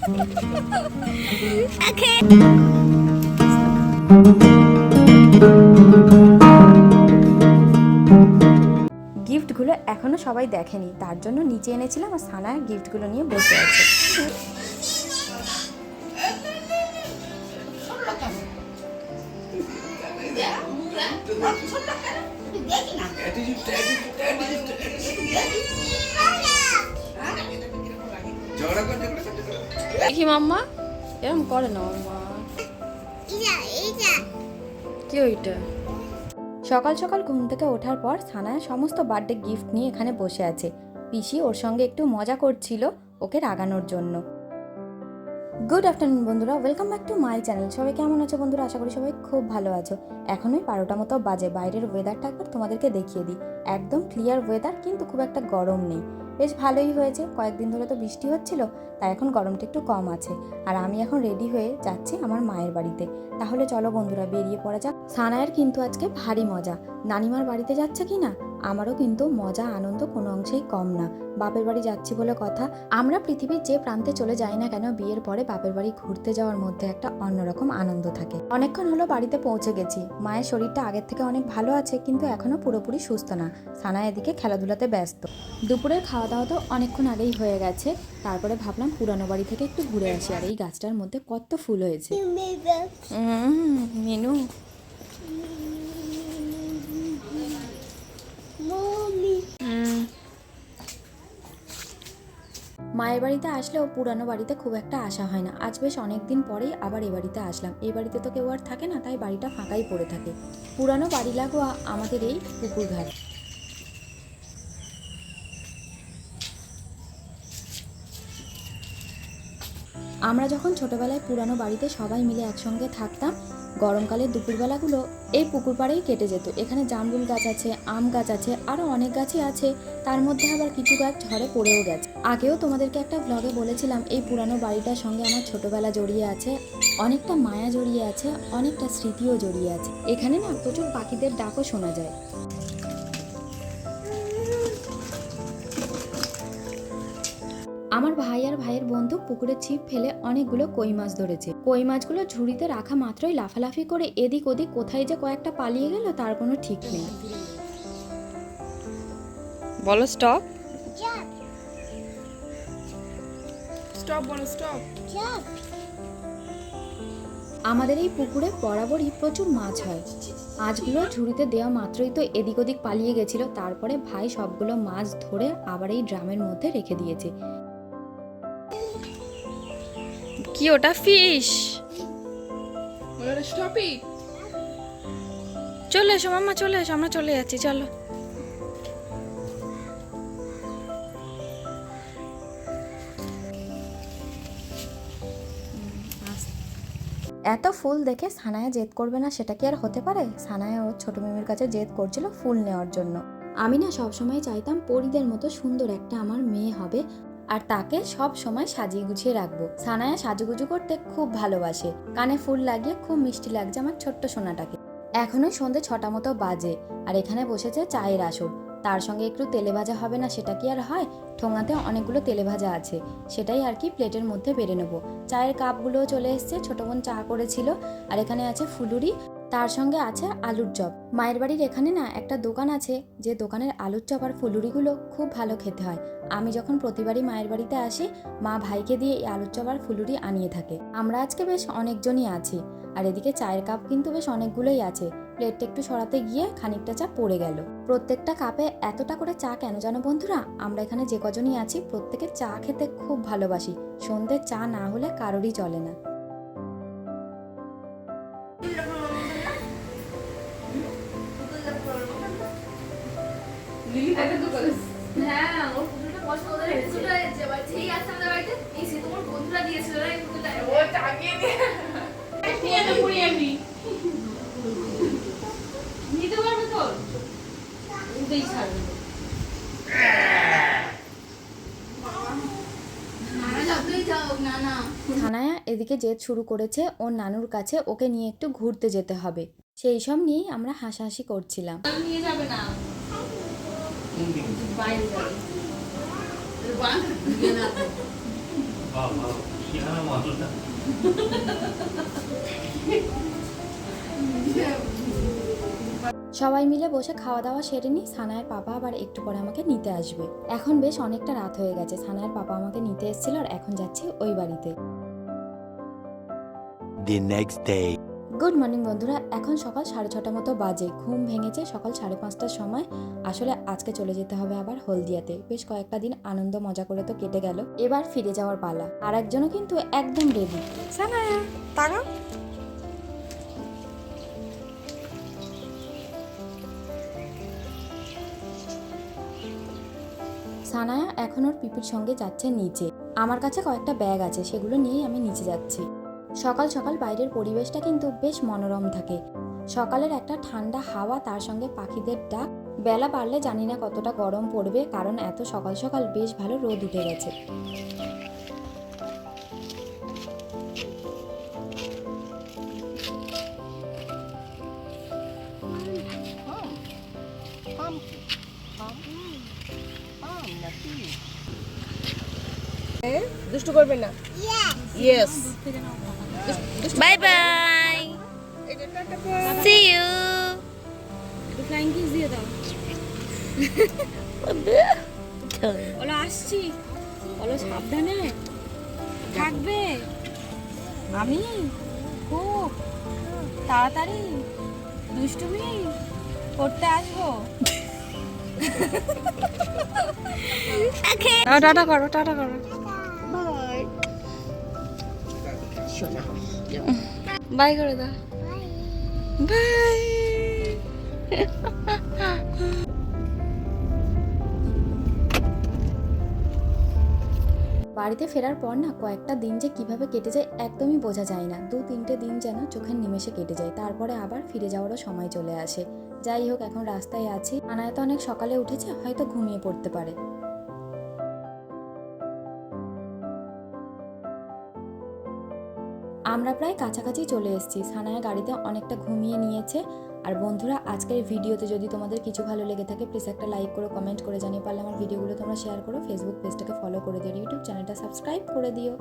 গিফটগুলো এখনো সবাই দেখেনি, তার জন্য নিচে এনেছিলাম আর সানায়া গিফটগুলো নিয়ে বসে আছে। দেখি মাম্মা এরকম করে না মাম্মা। কি ওইটা? সকাল সকাল ঘুম থেকে ওঠার পর সানায়া সমস্ত বার্থডে গিফট নিয়ে এখানে বসে আছে। পিসি ওর সঙ্গে একটু মজা করছিল ওকে রাগানোর জন্য। গুড আফটারনুন বন্ধুরা, welcome back to my channel. সবাই কেমন আছো বন্ধুরা? আশা করি সবাই খুব ভালো আছো। এখনই 12টা মতো বাজে। বাইরের ওয়েদারটা একবার তোমাদেরকে দেখিয়ে দিই। একদম ক্লিয়ার ওয়েদার, কিন্তু খুব একটা গরম নেই। বেশ ভালোই হয়েছে, কয়েকদিন ধরে তো বৃষ্টি হচ্ছিল, তাই এখন গরমটা একটু কম আছে। আর আমি এখন রেডি হয়ে যাচ্ছি আমার মায়ের বাড়িতে। তাহলে চলো বন্ধুরা বেরিয়ে পড়া যাক। সানায়ার কিন্তু আজকে ভারী মজা। নানিমার বাড়িতে যাচ্ছে কি না, আমারও কিন্তু মজা আনন্দ কোনো অংশেই কম না। বাপের বাড়ি যাচ্ছি বলে কথা। আমরা পৃথিবীর যে প্রান্তে চলে যাই না কেন, বিয়ের পরে বাপের বাড়ি ঘুরতে যাওয়ার মধ্যে একটা অন্যরকম আনন্দ থাকে। অনেকক্ষণ হলো বাড়িতে পৌঁছে গেছি। মায়ের শরীরটা আগের থেকে অনেক ভালো আছে, কিন্তু এখনো পুরোপুরি সুস্থ না। সানা এদিকে খেলাধুলাতে ব্যস্ত। দুপুরের খাওয়া দাওয়া তো অনেকক্ষণ আগেই হয়ে গেছে। তারপরে ভাবলাম পুরানো বাড়ি থেকে একটু ঘুরে আসি। আর এই গাছটার মধ্যে কত ফুল হয়েছে। মেনু মায়ের বাড়িতে আসলেও পুরানো বাড়িতে খুব একটা আসা হয় না। আজ বেশ অনেকদিন পরেই আবার এ বাড়িতে আসলাম। এই বাড়িতে তো কেউ আর থাকে না, তাই বাড়িটা ফাঁকাই পড়ে থাকে। পুরানো বাড়ি লাগোয়া আমাদের এই পুকুর ঘাট। আমরা যখন ছোটবেলায় পুরানো বাড়িতে সবাই মিলে একসঙ্গে থাকতাম, গরমকালের দুপুরবেলাগুলো এই পুকুর পাড়েই কেটে যেত। এখানে জামরুল গাছ আছে, আম গাছ আছে, আরও অনেক গাছই আছে। তার মধ্যে আবার কিছু গাছ ঝড়ে পড়েও গেছে। আগেও তোমাদেরকে একটা ভ্লগে বলেছিলাম এই পুরানো বাড়িটার সঙ্গে আমার ছোটবেলা জড়িয়ে আছে, অনেকটা মায়া জড়িয়ে আছে, অনেকটা স্মৃতিও জড়িয়ে আছে। এখানে না প্রচুর পাখিদের ডাকও শোনা যায়। আমার ভাই আর ভাইয়ের বন্ধু পুকুরে ছিপ ফেলে অনেকগুলো কই মাছ ধরেছে। কই মাছগুলো ঝুড়িতে রাখা মাত্রই লাফালাফি করে এদিক ওদিক কোথায় যে কয়েকটা পালিয়ে গেল তার কোনো ঠিক নেই। বলো স্টপ। স্টপ বলো, স্টপ। আমাদের এই পুকুরে বরাবরই প্রচুর মাছ হয়। মাছগুলো ঝুড়িতে দেওয়া মাত্রই তো এদিক ওদিক পালিয়ে গেছিল। তারপরে ভাই সবগুলো মাছ ধরে আবার এই ড্রামের মধ্যে রেখে দিয়েছে। কি ওটা? ফিশ। চলে এসো মাম্মা, চলে এসো, আমরা চলে যাচ্ছি, চলো। এত ফুল দেখে সানায়া জেদ করবে না সেটা কি আর হতে পারে? সানায়া ওর ছোট মিমির কাছে জেদ করছিল ফুল নেওয়ার জন্য। আমি না সবসময় চাইতাম পরীদের মতো সুন্দর একটা আমার মেয়ে হবে, আর তাকে সব সময় সাজিয়ে গুছিয়ে রাখবো। সানায়া সাজুগুজু করতে খুব ভালোবাসে। কানে ফুল লাগিয়ে খুব মিষ্টি লাগছে আমার ছোট্ট সোনাটাকে। এখনোই সন্ধ্যে 6টা মতো বাজে, আর এখানে বসেছে চায়ের আসর। তার সঙ্গে একটু তেলে ভাজা হবে না সেটা কি আর হয়? ঠোঙাতে অনেকগুলো তেলে ভাজা আছে, সেটাই আর কি প্লেটের মধ্যে বেড়ে নেবো। চায়ের কাপগুলোও চলে এসছে, ছোট বোন চা করেছিল। আর এখানে আছে ফুলুরি, তার সঙ্গে আছে আলুর চপ। মায়ের বাড়ির এখানে না একটা দোকান আছে, যে দোকানের আলুর চপ আর ফুলুরিগুলো খুব ভালো খেতে হয়। আমি যখন প্রতিবারই মায়ের বাড়িতে আসি, মা ভাইকে দিয়ে এই আলুর চপ আর ফুলুরি আনিয়ে থাকে। আমরা আজকে বেশ অনেকজনই আছি। আর এদিকে চায়ের কাপ কিন্তু বেশ অনেকগুলোই আছে। প্লেটটা একটু সরাতে গিয়ে খানিকটা চা পড়ে গেল। প্রত্যেকটা কাপে এতটা করে চা কেন জানো বন্ধুরা? আমরা এখানে যে কজনই আছি প্রত্যেকে চা খেতে খুব ভালোবাসি। সন্ধ্যে চা না হলে কারোরই চলে না। হ্যাঁ, ওর পুতুলটা পছন্দ করে পুতুলটা যেই আসছে আমাদের বাড়িতে, এই সে তোমার বন্ধুরা দিয়েছিল না এই পুতুলটা, ও টাঙিয়ে দিয়ে না পুরি আমি নিতে পারবে তো উঠেই ছাড়বে। সানায়া এদিকে জেদ শুরু করেছে ওর নানুর কাছে ওকে নিয়ে একটু ঘুরতে যেতে হবে। সেই সব নিয়েই আমরা হাসাহাসি করছিলাম। নিয়ে যাবে না, বাইরে যাবে। ঠিকানা মাতুলটা সবাই মিলে বসে খাওয়া দাওয়া সেরে নিই। সানায়ের পাপা আবার একটু পরে আমাকে নিতে আসবে। এখন বেশ অনেকটা রাত হয়ে গেছে। সানায়ের পাপা আমাকে নিতে এসেছিল আর এখন যাচ্ছি ওই বাড়িতে। The next day. Good morning বন্ধুরা, এখন সকাল 6:30 মতো বাজে। ঘুম ভেঙেছে সকাল 5:30টার সময়। আসলে আজকে চলে যেতে হবে আবার হলদিয়াতে। বেশ কয়েকটা দিন আনন্দ মজা করে তো কেটে গেল, এবার ফিরে যাওয়ার পালা। আর একজনও কিন্তু একদম রেডি। সানায়া তাকাও। সানায়া এখন ওর পিপির সঙ্গে যাচ্ছে নিচে। আমার কাছে কয়েকটা ব্যাগ আছে, সেগুলো নিয়েই আমি নিচে যাচ্ছি। সকাল সকাল বাইরের পরিবেশটা কিন্তু বেশ মনোরম থাকে। সকালের একটা ঠান্ডা হাওয়া, তার সঙ্গে পাখিদের ডাক। বেলা বাড়লে জানি না কতটা গরম পড়বে, কারণ এত সকাল সকাল বেশ ভালো রোদ উঠে গেছে। দুষ্টু করবেন না। Yes. Bye bye, see you. Flying kiss দিয়ে দাও। বলো আসছি, বলো সাবধানে থাকবে। আমি খুব তাড়াতাড়ি দুষ্টুমি করতে আসবো। টাটা করো, টাটা করো। বাই করে দাও। বাই। বাড়িতে ফেরার পর না কয়েকটা দিন যে কিভাবে কেটে যায় একদমই বোঝা যায় না। 2-3টে দিন যেন চোখের নিমেষে কেটে যায়, তারপরে আবার ফিরে যাওয়ারও সময় চলে আসে। যাই হোক, এখন রাস্তায় আছি। আনায়া তো অনেক সকালে উঠেছে, হয়তো ঘুমিয়ে পড়তে পারে। আমরা প্রায় কাছাকাছি চলে এসেছি। সানায়া গাড়িতে অনেকটা ঘুমিয়ে নিয়েছে। আর বন্ধুরা, আজকের ভিডিওতে যদি তোমাদের কিছু ভালো লেগে থাকে প্লিজ একটা লাইক করো, কমেন্ট করে জানিয়ে, পারলে আমার ভিডিওগুলো তোমরা শেয়ার করো, ফেসবুক পেজটাকে ফলো করে দিও, ইউটিউব চ্যানেলটা সাবস্ক্রাইব করে দিও।